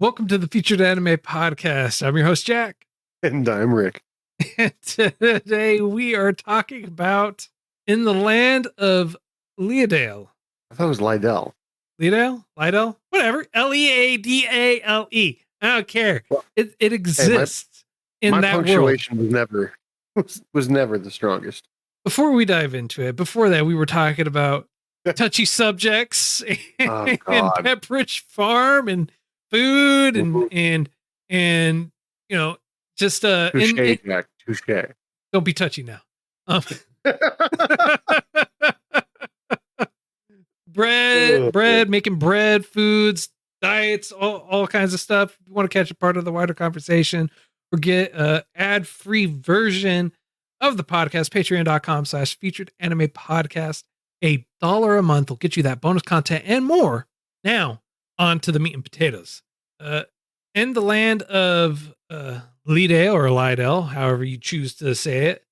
Welcome to the Featured Anime Podcast. I'm your host, Jack. And I'm Rick. And today we are talking about In the Land of Leadale. I thought it was Leadale. Leadale? Whatever. Leadale. I don't care. Well, it exists in my that punctuation world. was never the strongest. Before we dive into it, before that, we were talking about touchy subjects and Pepperidge Farm and food and you know, just touche, Jack, touche. Don't be touchy now. bread, making bread, foods, diets, all kinds of stuff. If you want to catch a part of the wider conversation or get an ad-free version of the podcast, patreon.com/featured anime podcast. $1 a month will get you that bonus content and more. Now, on to the meat and potatoes. In the Land of Leadale or Leadale, however you choose to say it,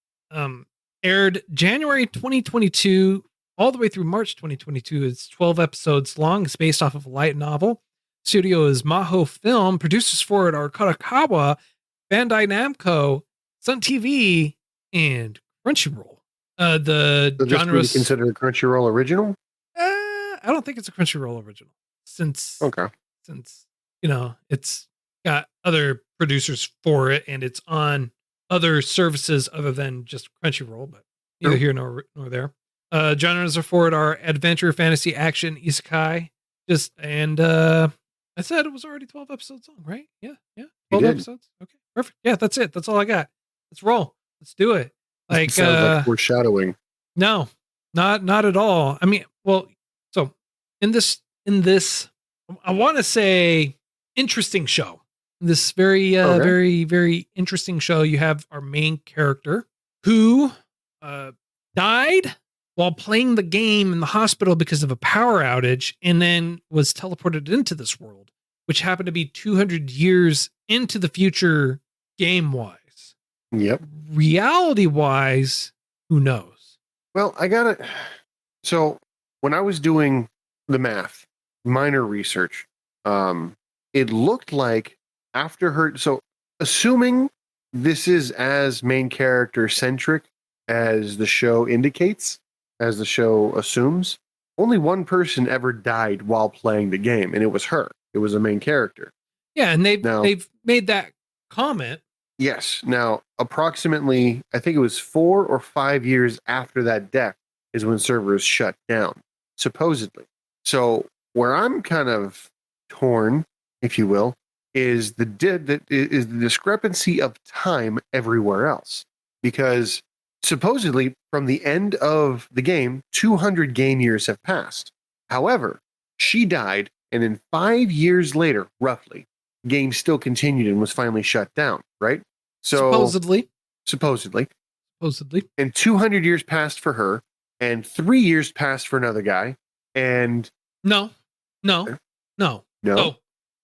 aired January 2022 all the way through March 2022. It's 12 episodes long. It's based off of a light novel. Studio is Maho Film. Producers for it are Kadokawa, Bandai Namco, Sun TV, and Crunchyroll. The genre is considered a Crunchyroll original. I don't think it's a Crunchyroll original since it's got other producers for it and it's on other services other than just Crunchyroll, but neither here nor there. Genres for it are adventure, fantasy, action, isekai. I said it was already 12 episodes long, right? Yeah. 12 episodes. Okay, perfect. Yeah, that's it. That's all I got. Let's roll. Let's do it. Like sounds like foreshadowing. No, not at all. I mean, well, so in this, I want to say interesting show. This very, very interesting show. You have our main character who died while playing the game in the hospital because of a power outage, and then was teleported into this world, which happened to be 200 years into the future game-wise. Yep. Reality-wise, who knows? Well, I got it. So when I was doing the math, minor research, it looked like after her. So assuming this is as main character centric as the show indicates, as the show assumes, only one person ever died while playing the game, and it was her. It was a main character. Yeah, and they've made that comment. Yes. Now, approximately, I think it was 4 or 5 years after that death is when servers shut down, supposedly. So where I'm kind of torn, if you will, is the discrepancy of time everywhere else. Because supposedly, from the end of the game, 200 game years have passed. However, she died, and then 5 years later, roughly, the game still continued and was finally shut down, right? So supposedly. And 200 years passed for her, and 3 years passed for another guy, and no.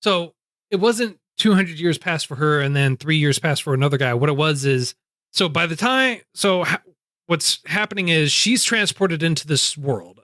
So it wasn't 200 years passed for her, and then 3 years passed for another guy. What it was is, so by the time, what's happening is she's transported into this world.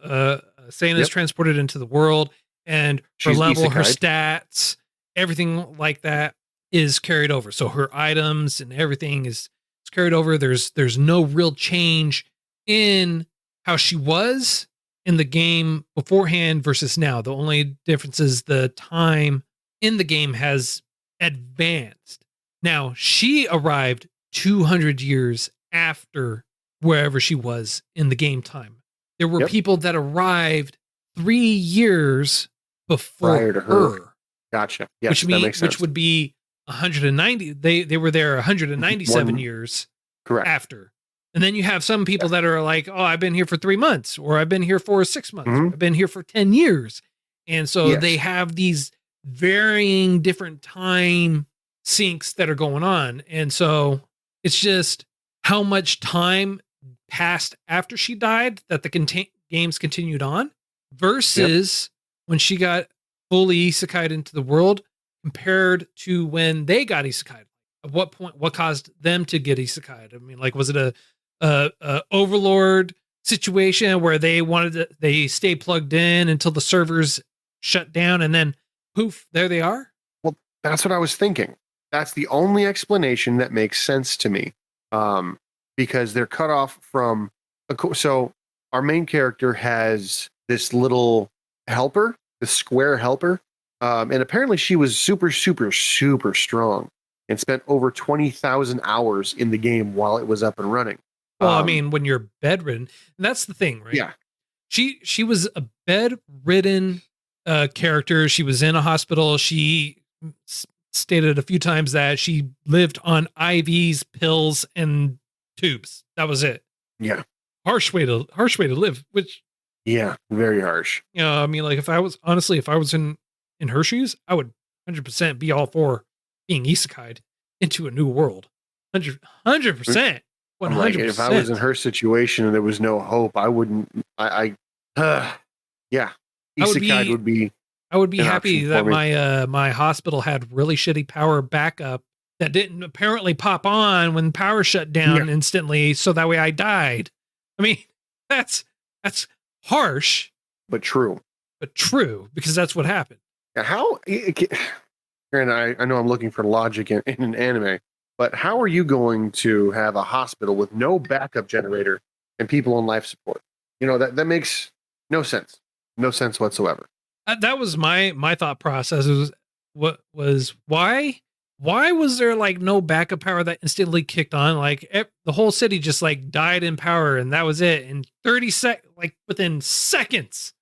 Sana is transported into the world, and her level, her stats, everything like that is carried over. So her items and everything is carried over. There's no real change in how she was in the game beforehand versus now. The only difference is the time in the game has advanced. Now, she arrived 200 years after wherever she was in the game time. There were people that arrived 3 years before prior to her. Gotcha. Yes, which would be 190. They were there 197 years after. And then you have some people that are like, oh, I've been here for 3 months, or I've been here for 6 months, or I've been here for 10 years. And so they have these varying different time syncs that are going on. And so it's just how much time passed after she died that the games continued on versus when she got fully isekai'd into the world compared to when they got isekai'd. At what point, what caused them to get isekai'd? I mean, like, was it a overlord situation where they stay plugged in until the servers shut down and then poof, there they are? Well, That's what I was thinking. That's the only explanation that makes sense to me. Because they're cut off from. So our main character has this little helper, this square helper, and apparently she was super, super, super strong and spent over 20,000 hours in the game while it was up and running. Well, I mean, when you're bedridden, and that's the thing, right? Yeah. She was a bedridden character. She was in a hospital. She stated a few times that she lived on IVs, pills, and tubes. That was it. Yeah. Harsh way to live. Which, yeah, very harsh. You know, I mean, like if I was in her shoes, I would 100% be all for being isekai'd into a new world. 100%. 100%. Like, if I was in her situation and there was no hope, I wouldn't. Yeah, isekai would be. I would be happy that my hospital had really shitty power backup that didn't apparently pop on when power shut down instantly, so that way I died. I mean, that's harsh, but true. But true, because that's what happened. How? And I know I'm looking for logic in an anime. But how are you going to have a hospital with no backup generator and people on life support? You know, that makes no sense. No sense whatsoever. That was my thought process. Why was there like no backup power that instantly kicked on? Like the whole city just like died in power and that was it. In 30 like within seconds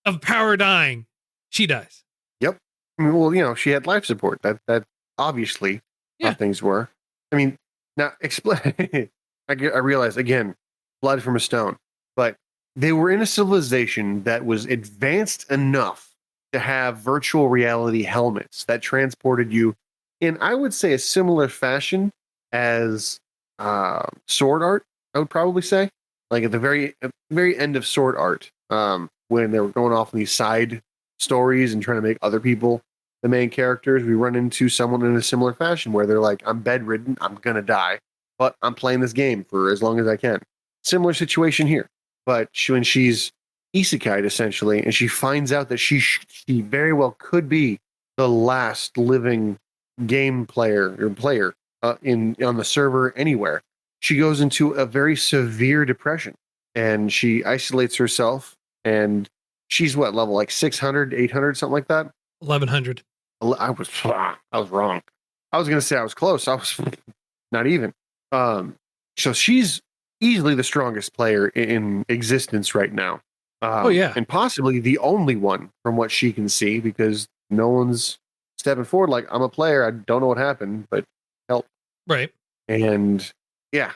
of power dying, she dies. Yep. Well, you know, she had life support. That obviously how things were. I mean, now explain. I realize again, blood from a stone, but they were in a civilization that was advanced enough to have virtual reality helmets that transported you in, I would say, a similar fashion as Sword Art. I would probably say, like at the very end of Sword Art, when they were going off on these side stories and trying to make other people the main characters, we run into someone in a similar fashion where they're like, I'm bedridden, I'm gonna die, but I'm playing this game for as long as I can. Similar situation here, but when she's isekai'd essentially, and she finds out that she very well could be the last living game player on the server anywhere, she goes into a very severe depression and she isolates herself. And she's what level, like 600, 800, something like that. 1100. I was wrong. I was going to say I was close. I was not even. So she's easily the strongest player in existence right now. And possibly the only one from what she can see, because no one's stepping forward. Like, I'm a player. I don't know what happened, but help. Right. And yeah,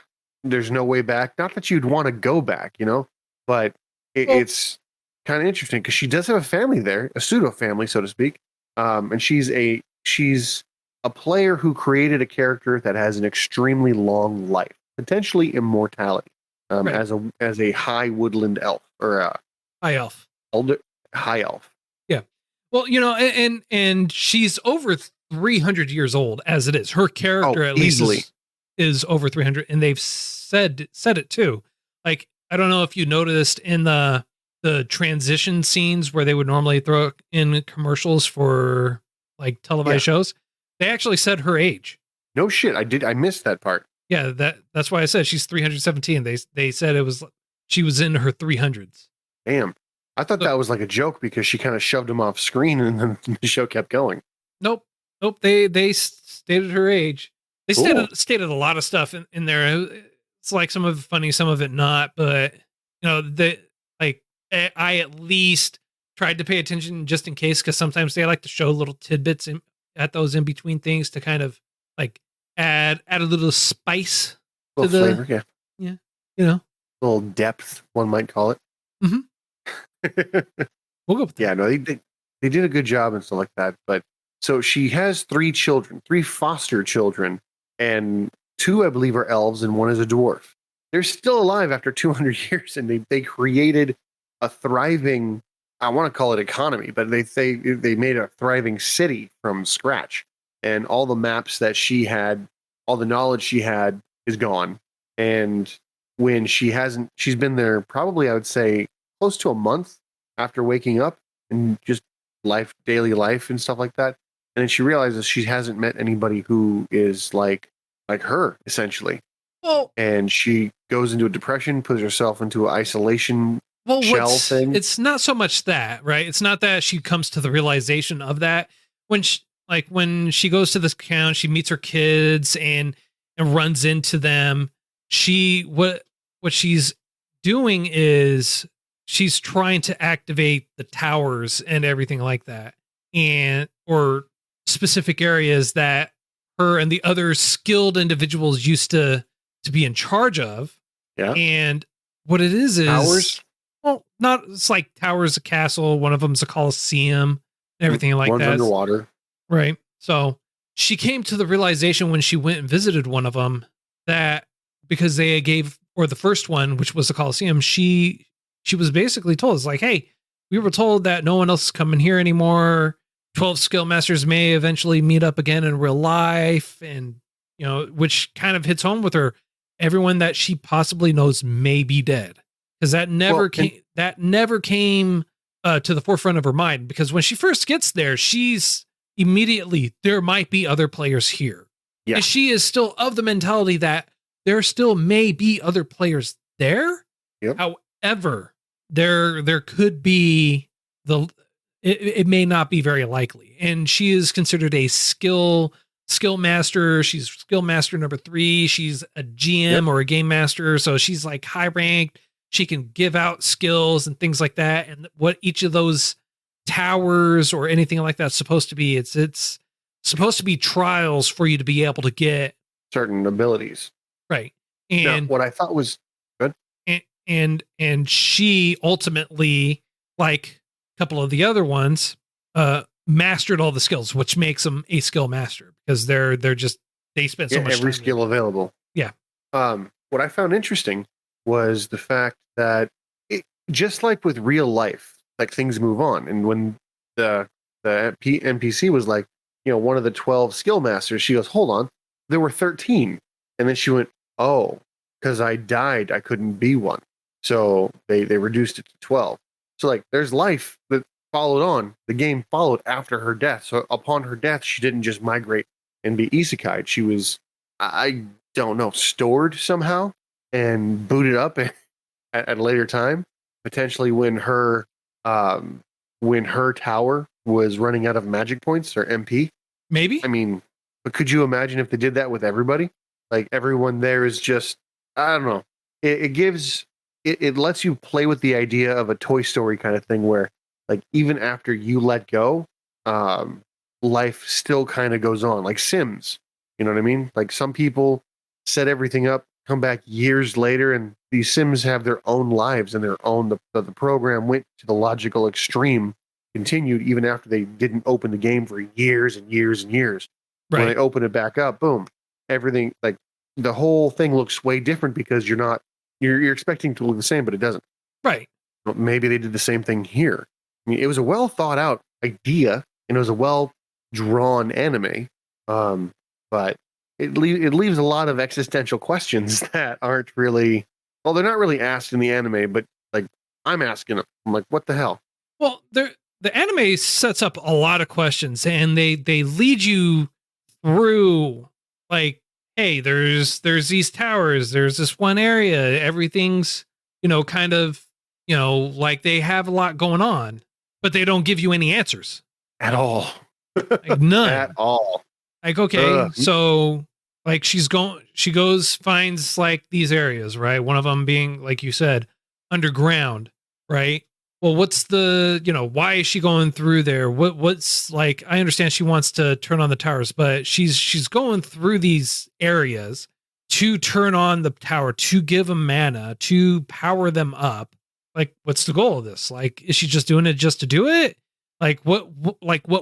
there's no way back. Not that you'd want to go back, you know, but it's kind of interesting because she does have a family there, a pseudo family, so to speak. And she's a player who created a character that has an extremely long life, potentially immortality, as a high woodland elf or a high elf, high elf. Yeah. Well, you know, and she's over 300 years old as it is. Her character at least is over 300, and they've said it too. Like, I don't know if you noticed in the transition scenes where they would normally throw in commercials for like televised shows, they actually said her age. No shit, I missed that part. Yeah, that's why I said she's 317. They said she was in her 300s. Damn. I thought that was like a joke because she kind of shoved him off screen and then the show kept going. Nope. They stated her age. They stated a lot of stuff in there. It's like some of it funny, some of it not, but you know, I at least tried to pay attention just in case, because sometimes they like to show little tidbits at those in between things to kind of like add a little spice to the flavor. Yeah, you know, a little depth, one might call it. Mm-hmm. We'll go with that. Yeah, no, they did a good job and stuff like that. But so she has 3 children, 3 foster children, and 2, I believe, are elves, and 1 is a dwarf. They're still alive after 200 years, and they created a thriving, I want to call it economy, but they made a thriving city from scratch. And all the maps that she had, all the knowledge she had is gone. And when she's been there probably, I would say, close to a month after waking up and just daily life and stuff like that. and then she realizes she hasn't met anybody who is like her essentially, Well, and she goes into a depression, puts herself into an isolation shell thing. it's not so much that, right? It's not that she comes to the realization of that when she goes to this town, she meets her kids and runs into them. What she's doing is she's trying to activate the towers and everything like that, and or specific areas that her and the other skilled individuals used to be in charge of. Yeah. And what it is Towers? well, not, it's like towers, a castle, one of them's a coliseum and everything like One's that. underwater. Right. So she came to the realization when she went and visited one of them that because they gave, or the first one, which was the Coliseum, she was basically told, it's like, hey, we were told that no one else is coming here anymore. 12 skill masters may eventually meet up again in real life. And, which kind of hits home with her. Everyone that she possibly knows may be dead. Because that never came to the forefront of her mind. Because when she first gets there, she's immediately, there might be other players here. Yeah. And she is still of the mentality that there still may be other players there. Yep. However, there could be it may not be very likely. And she is considered a skill master. She's skill master number 3. She's a GM or a game master. So she's like high ranked. She can give out skills and things like that. And what each of those towers or anything like that's supposed to be, it's supposed to be trials for you to be able to get certain abilities. Right. And now, what I thought was good. And she ultimately, like a couple of the other ones, mastered all the skills, which makes them a skill master because they spend so much every time skill available. Yeah. What I found interesting was the fact that just like with real life, like things move on. And when the NPC was like, one of the 12 skill masters, she goes, hold on, there were 13. And then she went, oh, because I died, I couldn't be one. So they reduced it to 12. So like there's life that followed on. The game followed after her death. So upon her death, she didn't just migrate and be isekai'd. She was, I don't know, stored somehow and booted up at a later time, potentially when her tower was running out of magic points or MP. Maybe. I mean, but could you imagine if they did that with everybody? Like everyone there is just, I don't know. It lets you play with the idea of a Toy Story kind of thing where like even after you let go, life still kind of goes on, like Sims. You know what I mean? Like some people set everything up, come back years later, and these Sims have their own lives and their own. The program went to the logical extreme, continued even after they didn't open the game for years and years and years. Right. When they open it back up, boom, everything, like the whole thing looks way different because you're expecting to look the same, but it doesn't. Right. Well, maybe they did the same thing here. I mean, it was a well thought out idea and it was a well drawn anime, but it leaves a lot of existential questions that aren't really, well, they're not really asked in the anime, but like I'm asking them. I'm like, what the hell? Well, the anime sets up a lot of questions and they lead you through like, hey, there's these towers, there's this one area, everything's, kind of, like they have a lot going on, but they don't give you any answers At all. Like none At all. Like, okay, so like she goes, finds like these areas, right? One of them being, like you said, underground, right? Well, what's the, why is she going through there? What's like, I understand she wants to turn on the towers, but she's going through these areas to turn on the tower, to give them mana, to power them up. Like, what's the goal of this? Like, is she just doing it just to do it? Like, what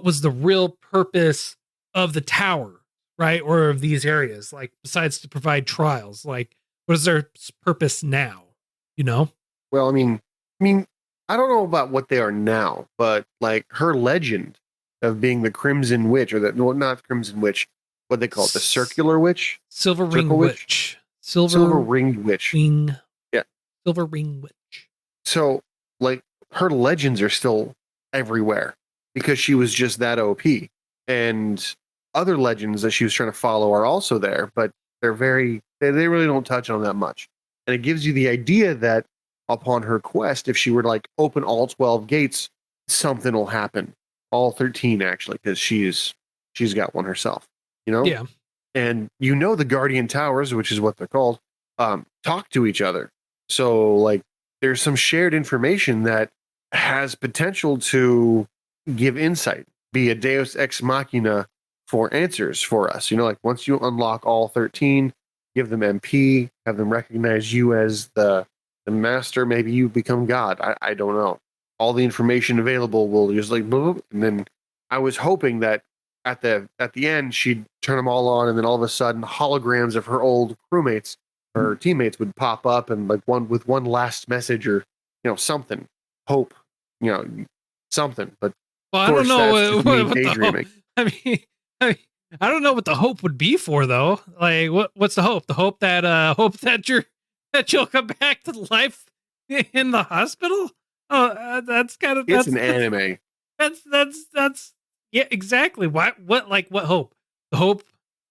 was the real purpose of the tower, right? Or of these areas, like besides to provide trials? Like, what is their purpose now? Well, I mean, I don't know about what they are now, but like her legend of being the Crimson Witch, or not Crimson Witch, what they call it, the Circular Witch, Silver Ring Witch, Silver Ringed Witch, yeah, Silver Ring Witch. So, like, her legends are still everywhere because she was just that OP. and other legends that she was trying to follow are also there, but they really don't touch on that much. And it gives you the idea that upon her quest, if she were to like open all 12 gates, something will happen. All 13 actually, because she's got one herself, you know? Yeah. And the Guardian Towers, which is what they're called, talk to each other. So like there's some shared information that has potential to give insight, be a Deus Ex Machina for answers for us. Like once you unlock all 13, give them MP, have them recognize you as the master, maybe you become God. I don't know. All the information available will just like boop, and then I was hoping that at the end she'd turn them all on, and then all of a sudden holograms of her old crewmates, her teammates would pop up, and like one last message or something, hope, something. But well, I don't know what daydreaming. I mean, I don't know what the hope would be for though. Like, what's the hope? The hope that you'll come back to life in the hospital. Oh, that's kind of it's an anime. That's yeah, exactly. What hope? The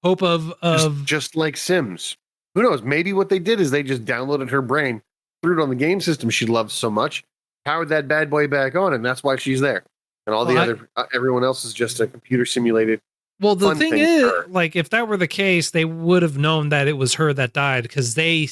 hope of just like Sims. Who knows? Maybe what they did is they just downloaded her brain, threw it on the game system she loves so much, powered that bad boy back on, and that's why she's there. And all everyone else is just a computer simulated. Well, the thing is, like, if that were the case, they would have known that it was her that died, because the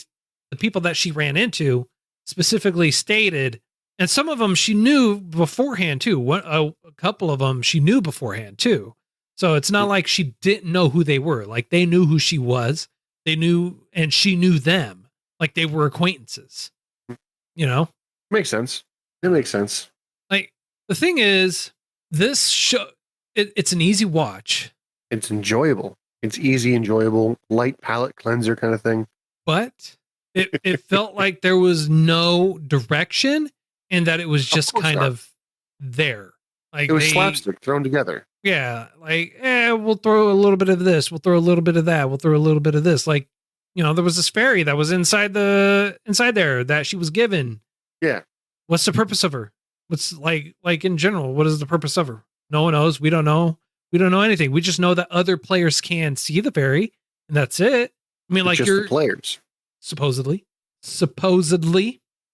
people that she ran into specifically stated, and some of them she knew beforehand too. A couple of them she knew beforehand too. So it's not like she didn't know who they were. Like, they knew who she was. They knew, and she knew them. Like, they were acquaintances. Makes sense. It makes sense. Like, the thing is, this show, it's an easy watch. It's enjoyable. It's easy, enjoyable, light palate cleanser kind of thing. But it felt like there was no direction, and that it was just kind of there. Like, it was slapstick thrown together. Yeah, like, we'll throw a little bit of this, we'll throw a little bit of that, we'll throw a little bit of this. Like, there was this fairy that was inside there that she was given. Yeah. What's the purpose of her? What's like in general, what is the purpose of her? No one knows. We don't know. We don't know anything. We just know that other players can see the fairy, and that's it. I mean, like, just the players. Supposedly.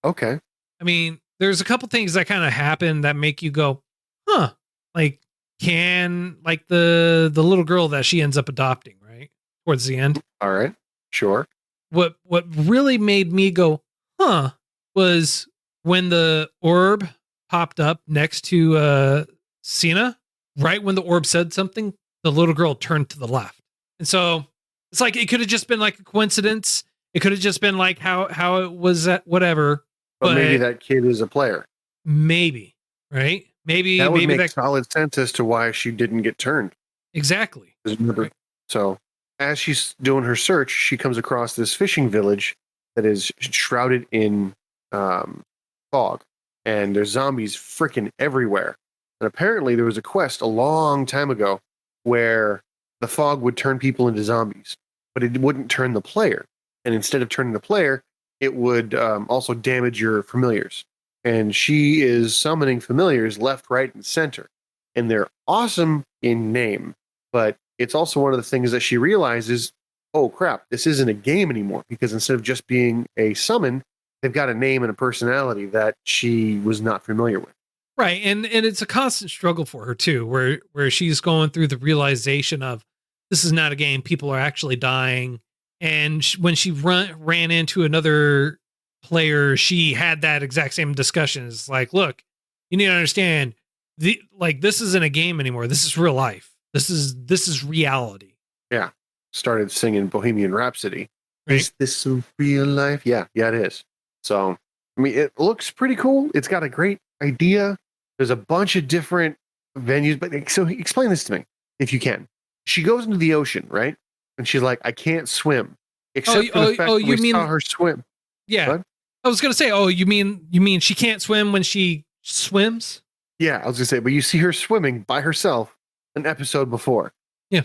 Okay. I mean, there's a couple things that kind of happen that make you go, huh? Like, the little girl that she ends up adopting, right? Towards the end. All right. Sure. What really made me go, huh, was when the orb popped up next to Cena. Right when the orb said something, the little girl turned to the left. And so it's like, it could have just been like a coincidence. It could have just been like how it was at whatever. But maybe that kid is a player. Maybe, right? Maybe that would maybe make solid sense as to why she didn't get turned. Exactly. Right. So as she's doing her search, she comes across this fishing village that is shrouded in fog, and there's zombies freaking everywhere. And apparently there was a quest a long time ago where the fog would turn people into zombies, but it wouldn't turn the player. And instead of turning the player, it would also damage your familiars. And she is summoning familiars left, right, and center. And they're awesome in name, but it's also one of the things that she realizes, oh crap, this isn't a game anymore, because instead of just being a summon, they've got a name and a personality that she was not familiar with. Right. And it's a constant struggle for her too, where she's going through the realization of, this is not a game. People are actually dying. And when she ran into another player, she had that exact same discussion. It's like, look, you need to understand, this isn't a game anymore. This is real life. This is reality. Yeah. Started singing Bohemian Rhapsody. Right? Is this a real life? Yeah, it is. So, I mean, it looks pretty cool. It's got a great idea. There's a bunch of different venues, but so explain this to me, if you can. She goes into the ocean, right? And she's like, I can't swim. Except for the fact that we saw her swim. Yeah. What? I was going to say, you mean she can't swim when she swims? Yeah, I was going to say, but you see her swimming by herself an episode before. Yeah.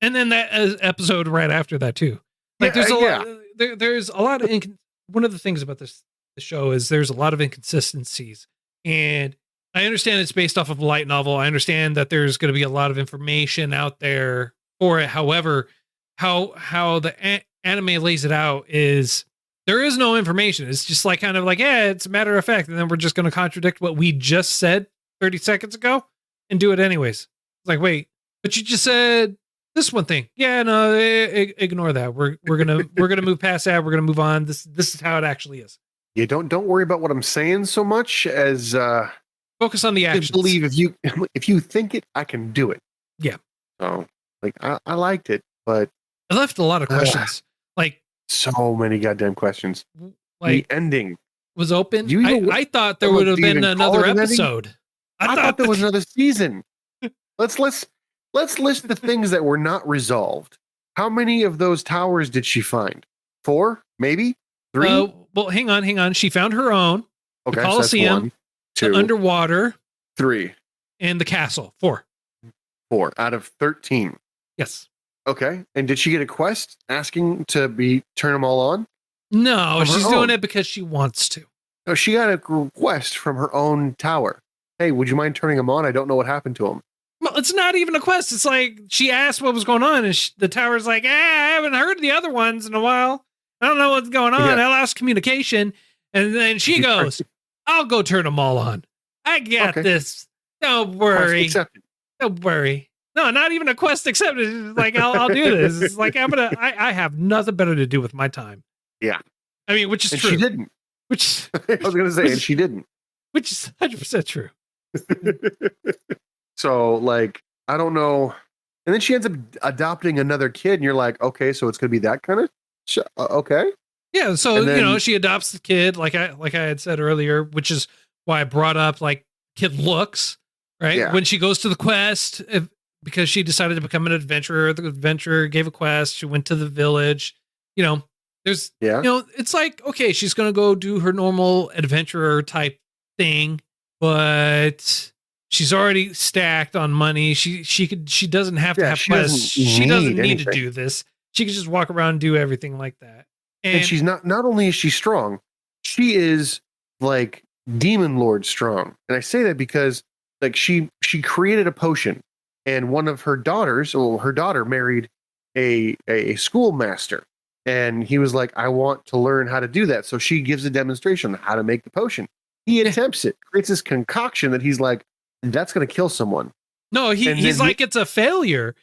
And then that episode right after that too. Like, there's a lot, there's a lot of, one of the things about this show is there's a lot of inconsistencies, and I understand it's based off of a light novel. I understand that there's going to be a lot of information out there for it. However, how the anime lays it out is there is no information. It's just like kind of like, yeah, it's a matter of fact, and then we're just going to contradict what we just said 30 seconds ago and do it anyways. It's like, wait, but you just said this one thing. Yeah, no, ignore that. We're gonna move past that. We're gonna move on. This is how it actually is. Yeah, don't worry about what I'm saying so much as focus on the actions. I believe if you think it, I can do it. Yeah. So like I liked it, but I left a lot of questions. Like so many goddamn questions. Like the ending was open. I thought there would have been another episode. I thought there was another season. Let's list the things that were not resolved. How many of those towers did she find? 4, maybe 3. Well, hang on. She found her own. Okay, the Coliseum, so 1, 2, the underwater, 3, and the castle. 4 out of 13. Yes. Okay, and did she get a quest asking to turn them all on? No, she's doing it because she wants to. No, she got a request from her own tower. Hey, would you mind turning them on? I don't know what happened to them. Well, it's not even a quest. It's like she asked what was going on, and the tower's like, I haven't heard the other ones in a while. I don't know what's going on. Yeah. I lost communication. And then she goes, I'll go turn them all on. I got this. Don't worry. Don't worry. No, not even a quest accepted. It's like, I'll do this. It's like, I have nothing better to do with my time. Yeah. I mean, which is and true. She didn't. Which I was going to say, and she didn't. Which is 100% true. So, like, I don't know. And then she ends up adopting another kid, and you're like, okay, so it's going to be that kind of okay. Yeah, so then, she adopts the kid, like I had said earlier, which is why I brought up like kid looks, right? Yeah. When she goes to the quest, because she decided to become an adventurer, the adventurer gave a quest. She went to the village. There's it's like, okay, she's gonna go do her normal adventurer type thing, but she's already stacked on money. She doesn't have to have quests. She doesn't need to do this. She can just walk around and do everything like that. And she's not only is she strong, she is like demon lord strong. And I say that because like she created a potion, and one of her daughters, her daughter married a schoolmaster, and he was like, I want to learn how to do that. So she gives a demonstration on how to make the potion. He attempts it, creates this concoction that he's like, that's going to kill someone. No, he's like, it's a failure,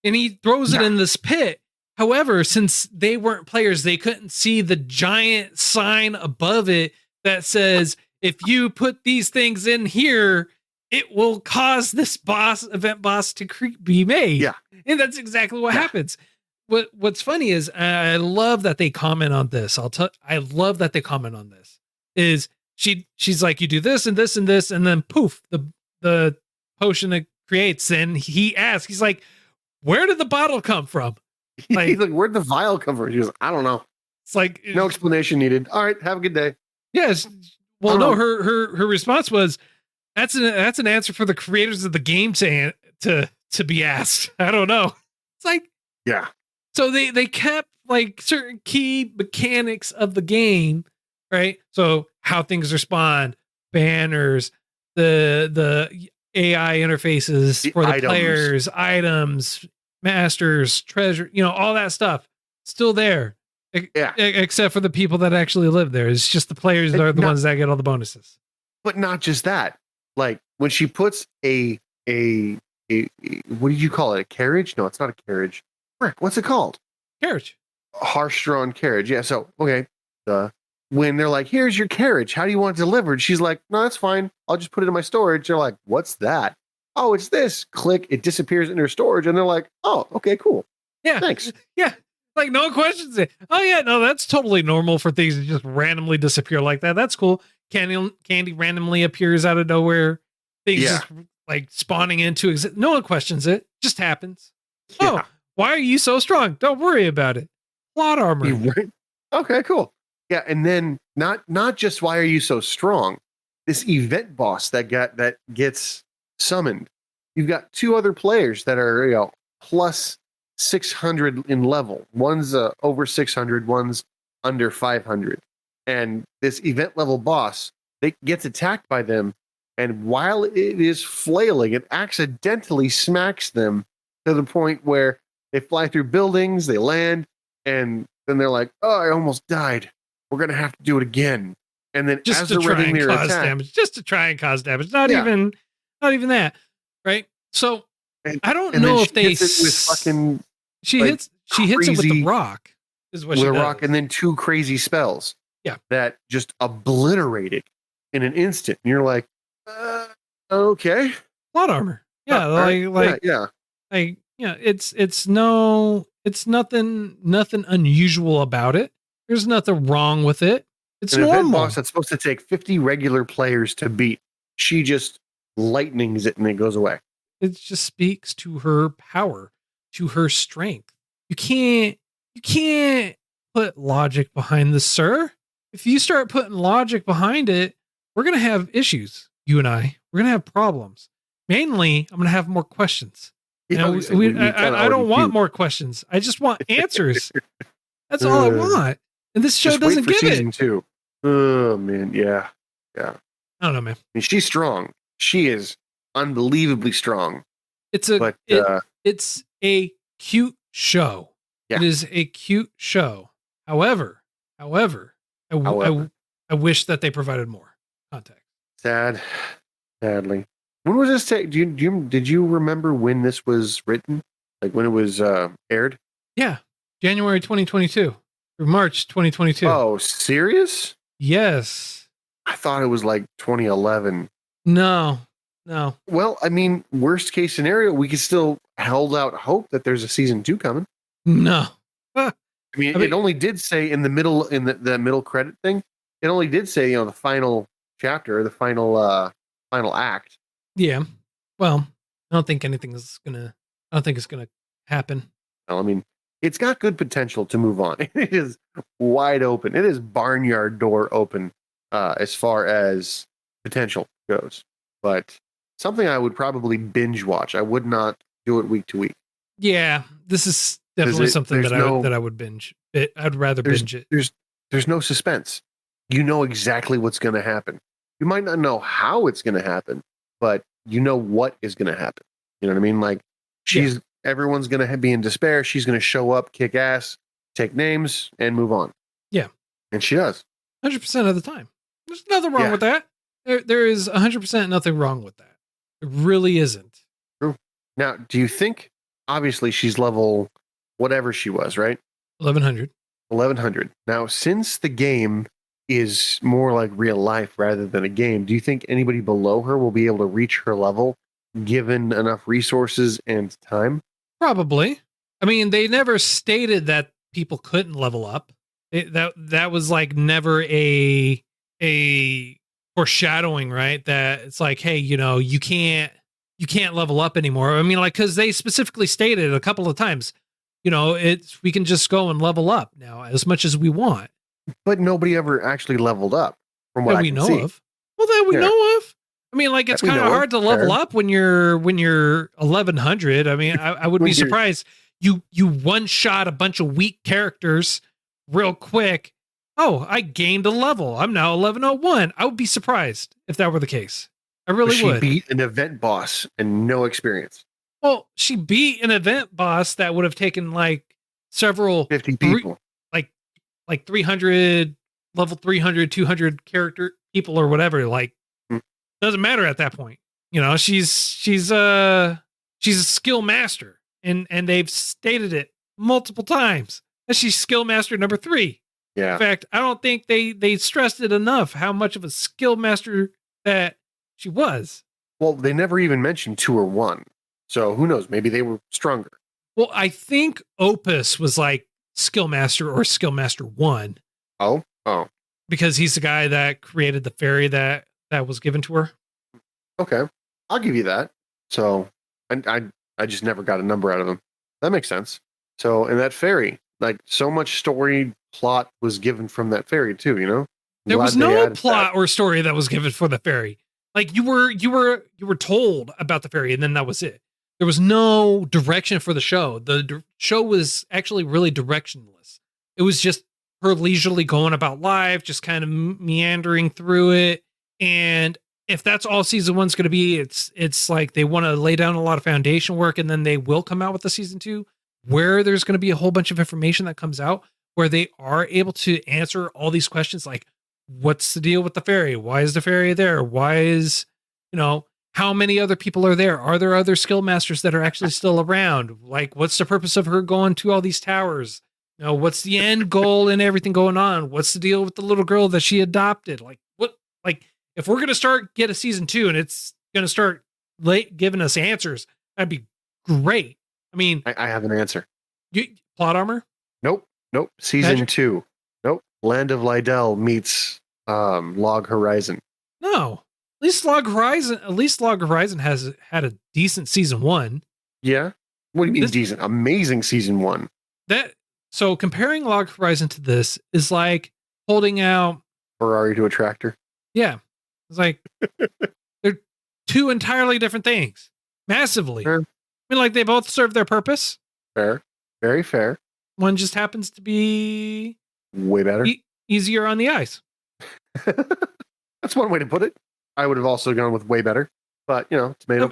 and he throws it in this pit. However, since they weren't players, they couldn't see the giant sign above it that says, if you put these things in here, it will cause this event boss to be made. Yeah. And that's exactly what happens. What's funny is I love that they comment on this. I love that they comment on this. Is she's like, you do this and this and this, and then poof, the potion it creates. And he asks, he's like, where did the bottle come from? Like, where'd the vial come from? She goes, I don't know. It's like no explanation needed. All right, have a good day. Yes. Well, no, her response was, that's an answer for the creators of the game to be asked. I don't know. It's like, yeah. So they kept like certain key mechanics of the game, right? So how things respond, banners, the AI interfaces for the players, items, masters, treasure, all that stuff still there. Except for the people that actually live there. It's just the players that are the ones that get all the bonuses. But not just that. Like when she puts a what did you call it? A carriage? No, it's not a carriage. Rick, what's it called? Carriage. A harsh drawn carriage. Yeah. So okay. When they're like, here's your carriage, how do you want it delivered? She's like, no, that's fine. I'll just put it in my storage. They're like, what's that? Oh, it's this. Click, it disappears in her storage. And they're like, oh, okay, cool. Yeah. Thanks. Yeah. Like, no one questions it. Oh, yeah, no, that's totally normal for things to just randomly disappear like that. That's cool. Candy randomly appears out of nowhere. Things just like spawning into no one questions it. Just happens. Yeah. Oh, why are you so strong? Don't worry about it. Plot armor. Right? Okay, cool. Yeah, and then not just why are you so strong? This event boss that gets summoned. You've got 2 other players that are plus 600 in level. One's over 600, one's under 500. And this event level boss gets attacked by them, And while it is flailing, it accidentally smacks them to the point where they fly through buildings, they land, and then they're like, "Oh, I almost died. We're gonna have to do it again." And then Just as to they're try readying and their cause attack, damage. Just to try and cause damage. Not Yeah. even that. Right? So and, I don't and then know she if they hits it with fucking she like, hits it with the crazy- rock, is what with she a does. rock, and then 2 crazy spells. Yeah. That just obliterate it in an instant. And you're like, okay. Plot armor. Yeah, All right. Yeah. it's nothing unusual about it. There's nothing wrong with it. It's An event normal. boss that's supposed to take 50 regular players to beat. She just lightnings it and it goes away. It just speaks to her power, to her strength. You can't put logic behind this, sir. If you start putting logic behind it, we're gonna have issues. You and I, we're gonna have problems. Mainly, I'm gonna have more questions. You know, I don't want more questions. I just want answers. That's all I want. And this show Just wait doesn't for give season it. 2. Oh man, yeah. I don't know, man. I mean, she's strong. She is unbelievably strong. It's But it's a cute show. Yeah. It is a cute show. However, I wish that they provided more context. sadly. When was this take? Did you remember when this was written? Like when it was aired? Yeah, January 2022 through March 2022. Oh, serious? Yes. I thought it was like 2011. No. Well, I mean, worst case scenario, we could still held out hope that there's a season 2 coming. No. I mean, it only did say in the middle, in the middle credit thing, it only did say, the final chapter, or the final act. Yeah. Well, I don't think it's gonna happen. Well, I mean, it's got good potential to move on. It is wide open. It is barnyard door open as far as potential goes. But something I would probably binge watch. I would not do it week to week. Yeah, this is definitely something that I would binge. I'd rather binge it. There's no suspense. You know exactly what's going to happen. You might not know how it's going to happen, but you know what is going to happen. You know what I mean? Like everyone's going to be in despair. She's going to show up, kick ass, take names, and move on. Yeah, and she does 100% of the time. There's nothing wrong with that. There is 100% nothing wrong with that. It really isn't. True. Now, do you think? Obviously, she's level whatever she was, right? 1100. 1100. Now, since the game is more like real life rather than a game, do you think anybody below her will be able to reach her level given enough resources and time? Probably. I mean, they never stated that people couldn't level up. That was like never a foreshadowing, right? That it's like, hey, you can't level up anymore. I mean, like, because they specifically stated a couple of times, we can just go and level up now as much as we want. But nobody ever actually leveled up, from what we know of. Well, that we know of. I mean, like, it's kind of hard to level up when you're 1100. I mean, I would be surprised. You one shot a bunch of weak characters real quick. Oh, I gained a level. I'm now 1101. I would be surprised if that were the case. I really would. She beat an event boss and no experience. Well, she beat an event boss that would have taken like several 50 people. Like 300, level 300, 200 character people or whatever. Like, doesn't matter at that point. She's a skill master, and they've stated it multiple times that she's skill master number 3. Yeah. In fact, I don't think they stressed it enough how much of a skill master that she was. Well, they never even mentioned 2 or 1. So who knows? Maybe they were stronger. Well, I think Opus was like skill master or skill master 1. Oh. Because he's the guy that created the fairy that was given to her. Okay. I'll give you that. So I just never got a number out of him. That makes sense. So, and that fairy, like, so much story plot was given from that fairy too, There was no plot or story that was given for the fairy. Like, you were told about the fairy and then that was it. There was no direction for the show. The show was actually really directionless. It was just her leisurely going about life, just kind of meandering through it. And if that's all season one's going to be, it's like they want to lay down a lot of foundation work, and then they will come out with the season 2 where there's going to be a whole bunch of information that comes out where they are able to answer all these questions, like what's the deal with the fairy? Why is the fairy there? Why is, how many other people are there? Are there other skill masters that are actually still around? Like, what's the purpose of her going to all these towers? What's the end goal and everything going on? What's the deal with the little girl that she adopted? Like, what? Like, if we're gonna get a season 2 and it's gonna start giving us answers, that'd be great. I mean, I have an answer. Plot armor? Nope. Season Magic? 2. Nope. Land of Leadale meets Log Horizon. No. At least Log Horizon has had a decent season 1. Yeah. What do you mean decent? Amazing season 1. So comparing Log Horizon to this is like holding out Ferrari to a tractor. Yeah. It's like they're two entirely different things. Massively. Fair. I mean, like they both serve their purpose. Fair. Very fair. One just happens to be way better. Easier on the eyes. That's one way to put it. I would have also gone with way better, but tomato.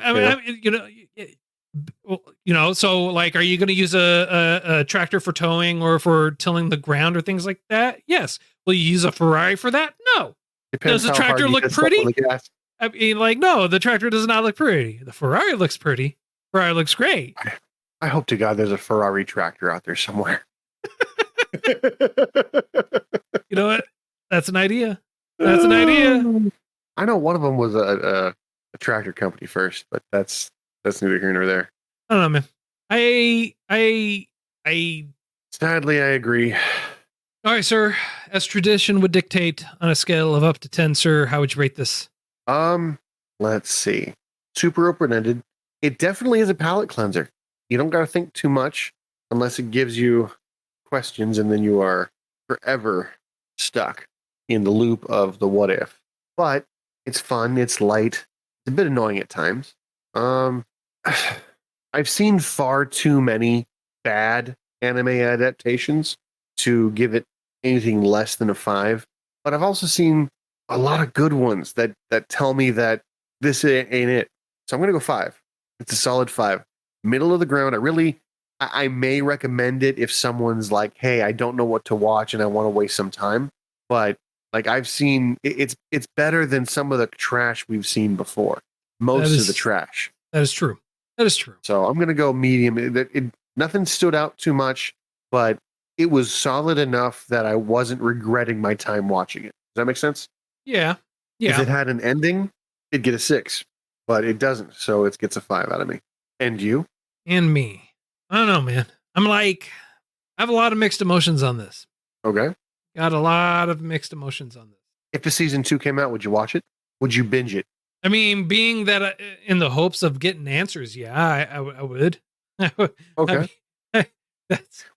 So like, are you going to use a tractor for towing or for tilling the ground or things like that? Yes. Will you use a Ferrari for that? No. Depends does the tractor look pretty? I mean, like, no, the tractor does not look pretty. The Ferrari looks pretty. Ferrari looks great. I hope to God there's a Ferrari tractor out there somewhere. You know what? That's an idea. That's an idea. I know one of them was a tractor company first, but that's neither here nor there. I don't know, man. I Sadly, I agree. All right, sir. As tradition would dictate, on a scale of up to 10, sir, how would you rate this? Let's see. Super open-ended. It definitely is a palate cleanser. You don't got to think too much unless it gives you questions, and then you are forever stuck in the loop of the what if. But it's fun. It's light. It's a bit annoying at times. I've seen far too many bad anime adaptations to give it anything less than a 5. But I've also seen a lot of good ones that tell me that this ain't it. So I'm going to go 5. It's a solid 5. Middle of the ground. I may recommend it if someone's like, hey, I don't know what to watch and I want to waste some time. But like I've seen, it's better than some of the trash we've seen before. Most of the trash. That is true. That is true. So I'm going to go medium. Nothing stood out too much, but it was solid enough that I wasn't regretting my time watching it. Does that make sense? Yeah. If it had an ending, it'd get a 6, but it doesn't. So it gets a 5 out of me. And you? And me. I don't know, man. I'm like, I have a lot of mixed emotions on this. Okay. Got a lot of mixed emotions on this. If the season 2 came out, would you watch it? Would you binge it? I mean, being that in the hopes of getting answers, yeah, I would. Okay.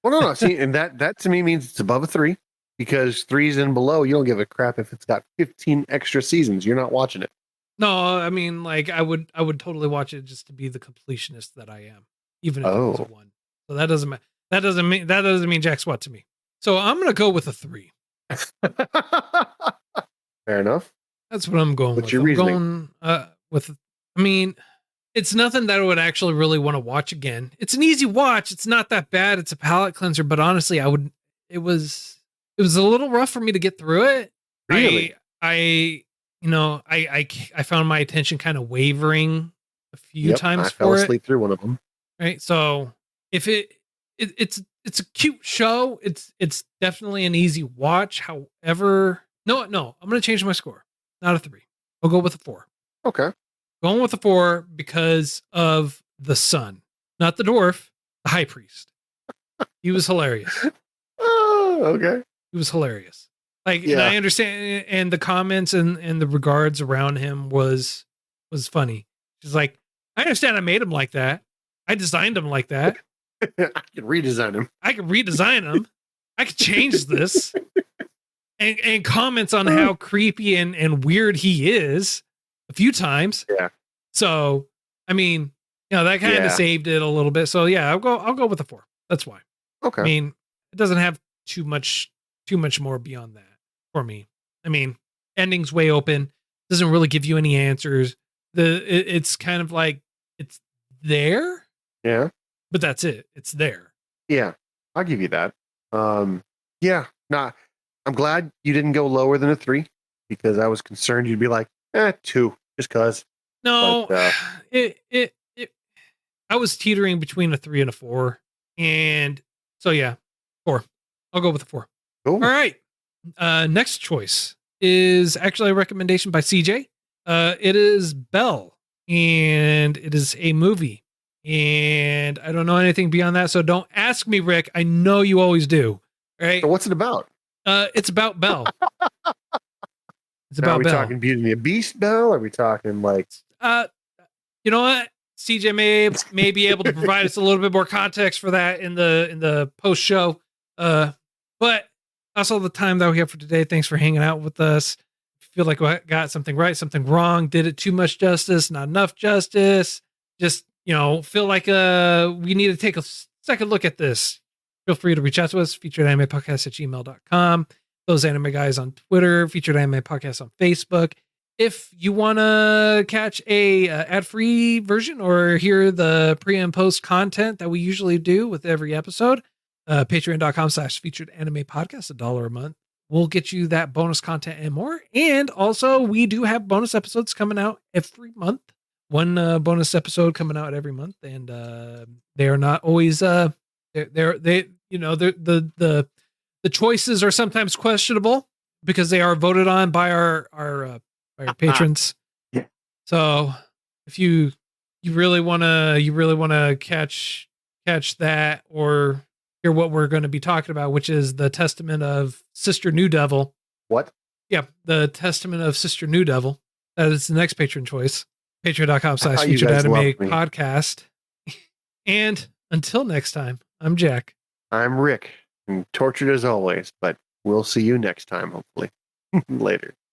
No. See, and that to me means it's above a 3, because 3s and below, you don't give a crap if it's got 15 extra seasons. You're not watching it. No, I mean, like I would totally watch it just to be the completionist that I am, even if it was a 1. So that doesn't mean jack squat to me. So I'm gonna go with a 3. Fair enough. That's what I'm going with. What's your reasoning? I mean, it's nothing that I would actually really want to watch again. It's an easy watch. It's not that bad. It's a palate cleanser, but honestly, it was a little rough for me to get through it. Really? I found my attention kind of wavering a few times. I fell asleep through one of them. Right. So if it's a cute show, it's definitely an easy watch. However, no, I'm going to change my score. Not a 3. I'll go with a 4. Okay. Going with a 4 because of the son, not the dwarf, the high priest. He was hilarious. Oh, okay. He was hilarious. Like, and I understand, and the comments and the regards around him was funny. She's like, I understand I made him like that. I designed him like that. I can redesign him. I could change this. And comments on how creepy and weird he is a few times. Yeah. So, I mean, that kind of saved it a little bit. So yeah, I'll go with a 4. That's why. Okay. I mean, it doesn't have too much more beyond that for me. I mean, ending's way open. Doesn't really give you any answers. It's kind of like it's there, Yeah. but that's it. It's there. Yeah. I'll give you that. Yeah. Nah. I'm glad you didn't go lower than a 3 because I was concerned you'd be like, 2, just cause. No, But, it I was teetering between a 3 and a 4. And so yeah, 4. I'll go with a 4. Cool. All right. Next choice is actually a recommendation by CJ. It is Belle, and it is a movie. And I don't know anything beyond that, so don't ask me, Rick. I know you always do. Right? So what's it about? It's about Belle. It's Now, about are we Belle. talking Beauty and the Beast Belle? Are we talking like You know what? CJ may be able to provide us a little bit more context for that in the post show. But that's all the time that we have for today. Thanks for hanging out with us. Feel like we got something right, something wrong, did it too much justice, not enough justice. Just, feel like we need to take a second look at this. Feel free to reach out to us, featuredanimepodcast@gmail.com. Those Anime Guys on Twitter, Featured Anime Podcast on Facebook. If you want to catch a ad-free version or hear the pre and post content that we usually do with every episode, patreon.com/featured anime podcast, $1 a month. We'll get you that bonus content and more. And also we do have bonus episodes coming out every month. One bonus episode coming out every month. And they are not always, the choices are sometimes questionable because they are voted on by our patrons. Yeah. So if you really want to catch that or hear what we're going to be talking about, which is the Testament of Sister New Devil. What? Yeah, the Testament of Sister New Devil. That is the next patron choice. Patreon.com/featured anime podcast. And until next time, I'm Jack. I'm Rick, and tortured as always, but we'll see you next time, hopefully. Later.